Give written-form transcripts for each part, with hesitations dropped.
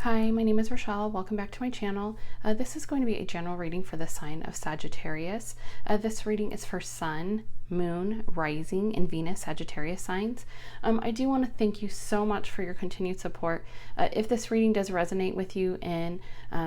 Hi, my name is Rochelle. Welcome back to my channel. This is going to be a general reading for the sign of Sagittarius. This reading is for Sun, Moon, Rising, and Venus Sagittarius signs. I do want to thank you so much for your continued support. If this reading does resonate with you and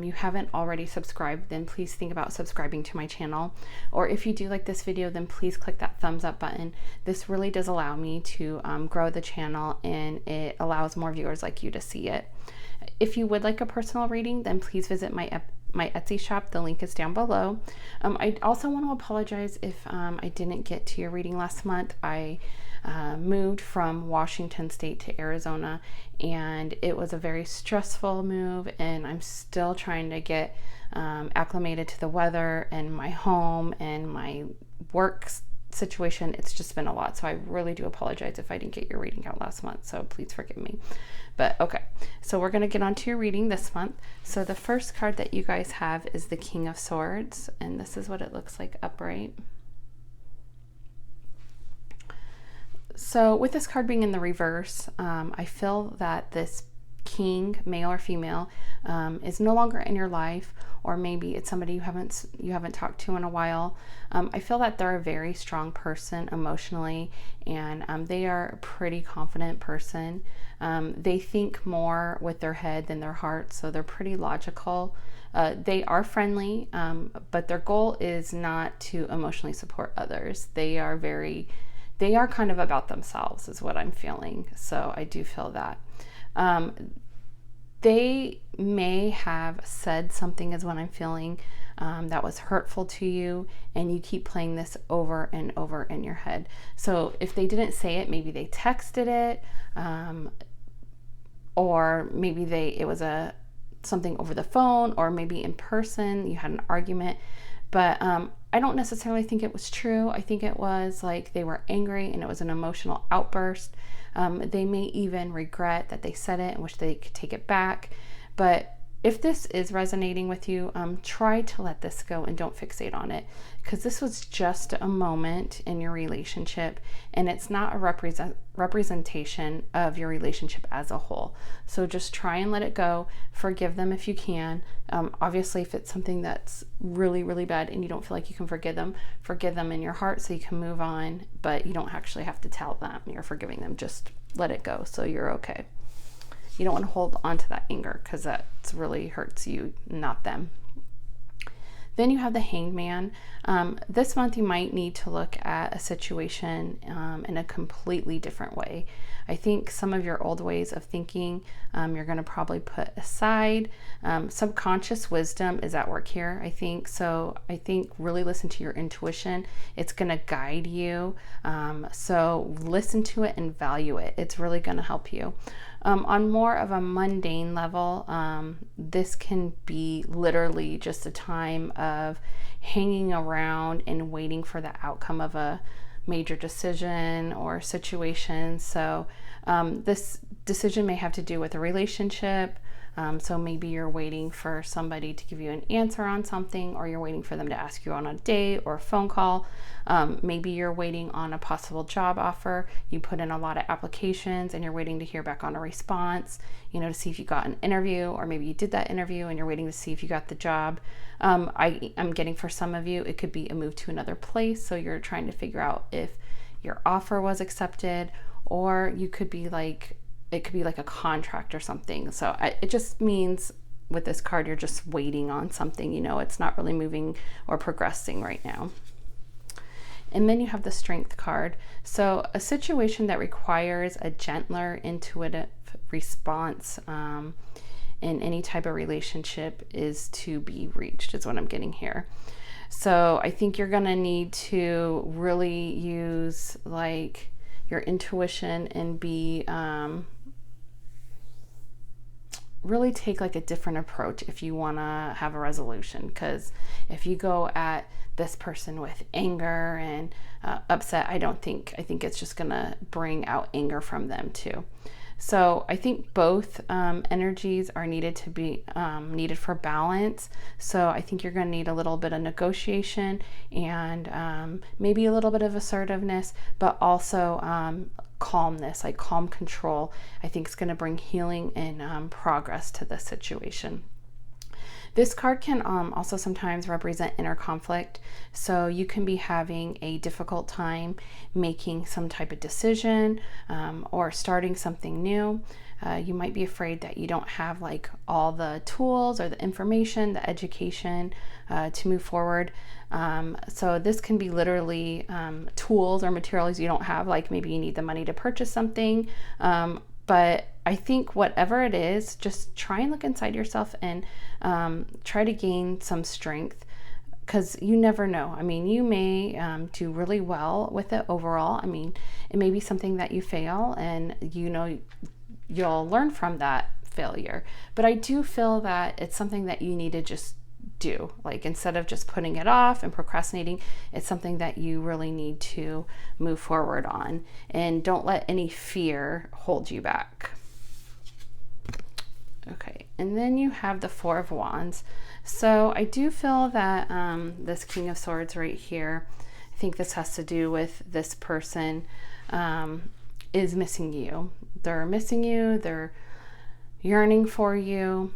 you haven't already subscribed, then please think about subscribing to my channel. Or if you do like this video, then please click that thumbs up button. This really does allow me to grow the channel, and it allows more viewers like you to see it. If you would like a personal reading, then please visit my Etsy shop. The link is down below. I also want to apologize if I didn't get to your reading last month. I moved from Washington State to Arizona, and it was a very stressful move, and I'm still trying to get acclimated to the weather and my home and my work situation. It's just been a lot, so I really do apologize if I didn't get your reading out last month, so please forgive me. But okay, so we're going to get on to your reading this month. So the first card that you guys have is the King of Swords, and this is what it looks like upright. So with this card being in the reverse, I feel that this king, male or female, is no longer in your life, or maybe it's somebody you haven't talked to in a while. I feel that they're a very strong person emotionally, and they are a pretty confident person. They think more with their head than their heart, so they're pretty logical. They are friendly, but their goal is not to emotionally support others. They are kind of about themselves is what I'm feeling. So I do feel that. They may have said something, is what I'm feeling, that was hurtful to you, and you keep playing this over and over in your head. So if they didn't say it, maybe they texted it, or maybe it was something over the phone, or maybe in person, you had an argument. But I don't necessarily think it was true. I think it was like they were angry and it was an emotional outburst. They may even regret that they said it and wish they could take it back. But if this is resonating with you, try to let this go and don't fixate on it, because this was just a moment in your relationship, and it's not a representation of your relationship as a whole. So just try and let it go. Forgive them if you can. Obviously, if it's something that's really, really bad and you don't feel like you can forgive them in your heart so you can move on, but you don't actually have to tell them you're forgiving them. Just let it go so you're okay. You don't want to hold on to that anger, because that really hurts you, not them. Then you have the Hanged Man. This month you might need to look at a situation in a completely different way. I think some of your old ways of thinking you're going to probably put aside. Subconscious wisdom is at work here, I think. So I think really listen to your intuition. It's going to guide you. So listen to it and value it. It's really going to help you. On more of a mundane level, this can be literally just a time of hanging around and waiting for the outcome of a major decision or situation. So this decision may have to do with a relationship. So maybe you're waiting for somebody to give you an answer on something, or you're waiting for them to ask you on a date or a phone call. Maybe you're waiting on a possible job offer. You put in a lot of applications and you're waiting to hear back on a response, to see if you got an interview, or maybe you did that interview and you're waiting to see if you got the job. I'm getting, for some of you, it could be a move to another place. So you're trying to figure out if your offer was accepted, or it could be like a contract or something. So it just means with this card, you're just waiting on something, it's not really moving or progressing right now. And then you have the Strength card. So a situation that requires a gentler, intuitive response in any type of relationship is to be reached, is what I'm getting here. So I think you're going to need to really use like your intuition and be really take like a different approach if you want to have a resolution. Because if you go at this person with anger and upset, I think it's just gonna bring out anger from them too. So I think both energies are needed to be needed for balance. So I think you're going to need a little bit of negotiation and maybe a little bit of assertiveness, but also calmness, like calm control. I think it's going to bring healing and progress to this situation. This card can also sometimes represent inner conflict. So you can be having a difficult time making some type of decision or starting something new. You might be afraid that you don't have like all the tools or the information, the education to move forward. So this can be literally tools or materials you don't have, like maybe you need the money to purchase something. But I think whatever it is, just try and look inside yourself and try to gain some strength, because you never know. I mean, you may do really well with it overall. I mean, it may be something that you fail and you'll learn from that failure. But I do feel that it's something that you need to just do. Like, instead of just putting it off and procrastinating, it's something that you really need to move forward on, and don't let any fear hold you back. Okay, and then you have the Four of Wands. So I do feel that this King of Swords right here, I think this has to do with this person is missing you. They're missing you. They're yearning for you.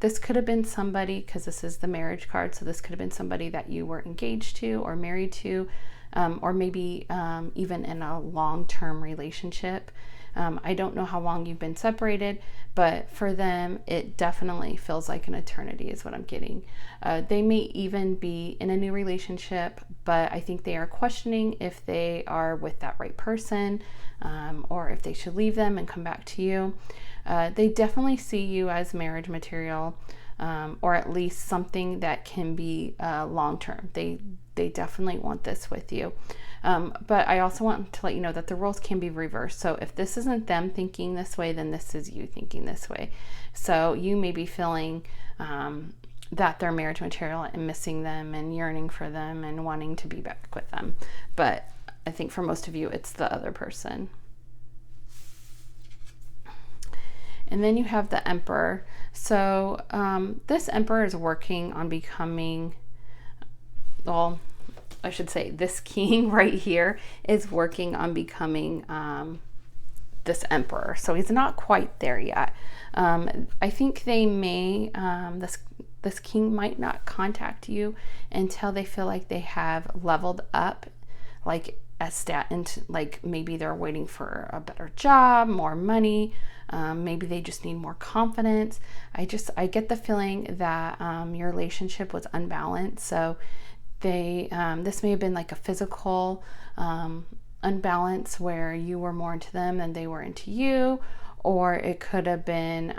This could have been somebody, because this is the marriage card, so this could have been somebody that you were engaged to or married to, or maybe even in a long-term relationship. I don't know how long you've been separated, but for them, it definitely feels like an eternity is what I'm getting. They may even be in a new relationship, but I think they are questioning if they are with that right person, or if they should leave them and come back to you. They definitely see you as marriage material, or at least something that can be long-term. They definitely want this with you. But I also want to let you know that the roles can be reversed. So if this isn't them thinking this way, then this is you thinking this way. So you may be feeling that they're marriage material and missing them and yearning for them and wanting to be back with them. But I think for most of you, it's the other person. And then you have the Emperor. So this Emperor is working on becoming, well, I should say this King right here is working on becoming this Emperor. So he's not quite there yet. I think they may, this King might not contact you until they feel like they have leveled up, like like maybe they're waiting for a better job, more money. Maybe they just need more confidence. I get the feeling that your relationship was unbalanced. So this may have been like a physical unbalance where you were more into them than they were into you, or it could have been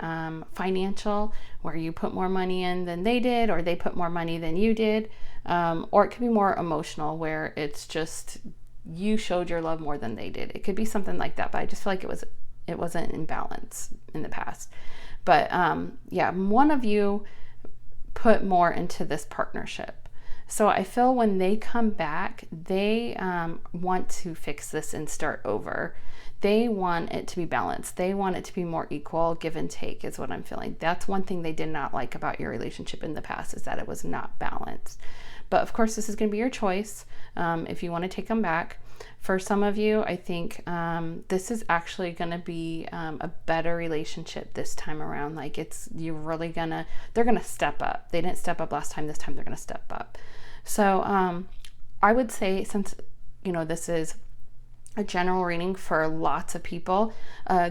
financial, where you put more money in than they did, or they put more money than you did, or it could be more emotional, where it's just you showed your love more than they did. It could be something like that, but I just feel like it wasn't in balance in the past. But yeah, one of you put more into this partnership. So I feel when they come back, they want to fix this and start over. They want it to be balanced. They want it to be more equal, give and take is what I'm feeling. That's one thing they did not like about your relationship in the past, is that it was not balanced. But of course, this is going to be your choice if you want to take them back. For some of you, I think this is actually going to be a better relationship this time around. Like they're going to step up. They didn't step up last time. This time they're going to step up. So I would say, since, this is a general reading for lots of people,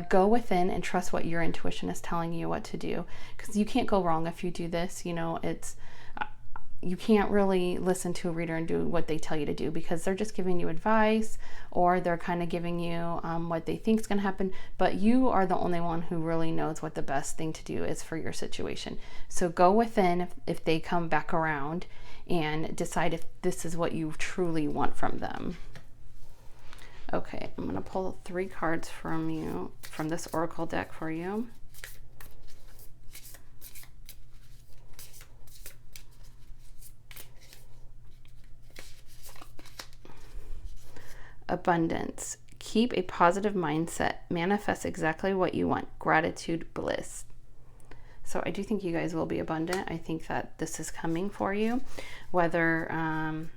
go within and trust what your intuition is telling you what to do, because you can't go wrong if you do this. You can't really listen to a reader and do what they tell you to do, because they're just giving you advice, or they're kind of giving you what they think is going to happen. But you are the only one who really knows what the best thing to do is for your situation. So go within if they come back around, and decide if this is what you truly want from them. Okay, I'm going to pull 3 cards from this oracle deck for you. Abundance. Keep a positive mindset. Manifest exactly what you want. Gratitude, bliss. So I do think you guys will be abundant. I think that this is coming for you, whether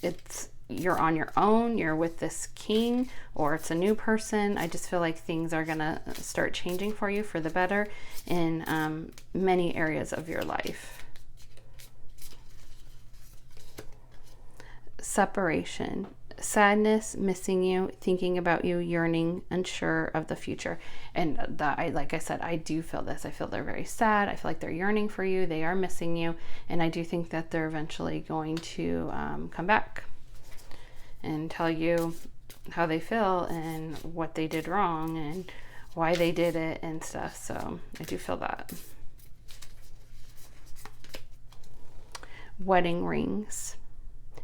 it's you're on your own, you're with this king, or it's a new person. I just feel like things are gonna start changing for you for the better in many areas of your life. Separation. Sadness, missing you, thinking about you, yearning, unsure of the future. And that, like I said, I do feel this. I feel they're very sad. I feel like they're yearning for you. They are missing you. And I do think that they're eventually going to come back and tell you how they feel and what they did wrong and why they did it and stuff. So I do feel that. Wedding rings.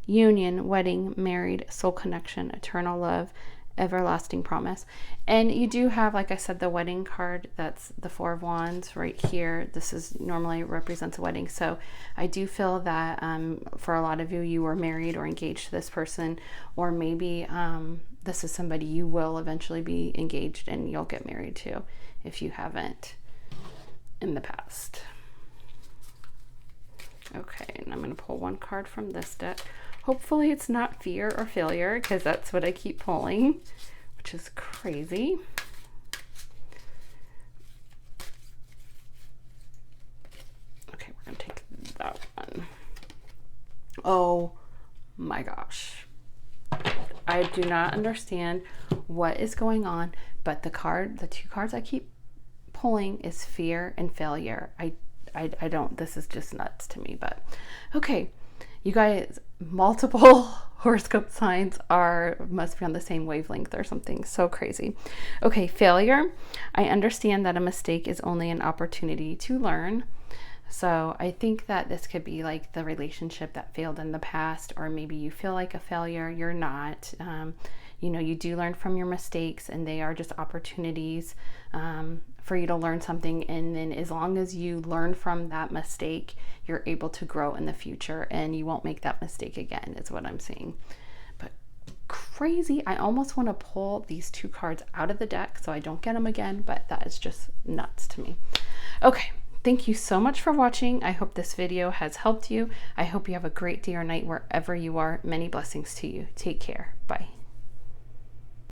Union, wedding, married, soul connection, eternal love, everlasting promise. And you do have, like I said, the wedding card. That's the Four of Wands right here. This is normally represents a wedding. So I do feel that for a lot of you, you were married or engaged to this person, or maybe this is somebody you will eventually be engaged and you'll get married to if you haven't in the past. Okay, and I'm going to pull one card from this deck. Hopefully it's not fear or failure, because that's what I keep pulling, which is crazy. Okay, we're going to take that one. Oh my gosh. I do not understand what is going on, but the two cards I keep pulling is fear and failure. I don't, this is just nuts to me, but okay. You guys, multiple horoscope signs must be on the same wavelength or something so crazy. Okay, failure. I understand that a mistake is only an opportunity to learn. So I think that this could be like the relationship that failed in the past, or maybe you feel like a failure. You're not. You know, you do learn from your mistakes, and they are just opportunities for you to learn something. And then as long as you learn from that mistake, you're able to grow in the future and you won't make that mistake again, is what I'm seeing. But crazy. I almost want to pull these two cards out of the deck so I don't get them again, but that is just nuts to me. Okay. Thank you so much for watching. I hope this video has helped you. I hope you have a great day or night wherever you are. Many blessings to you. Take care. Bye.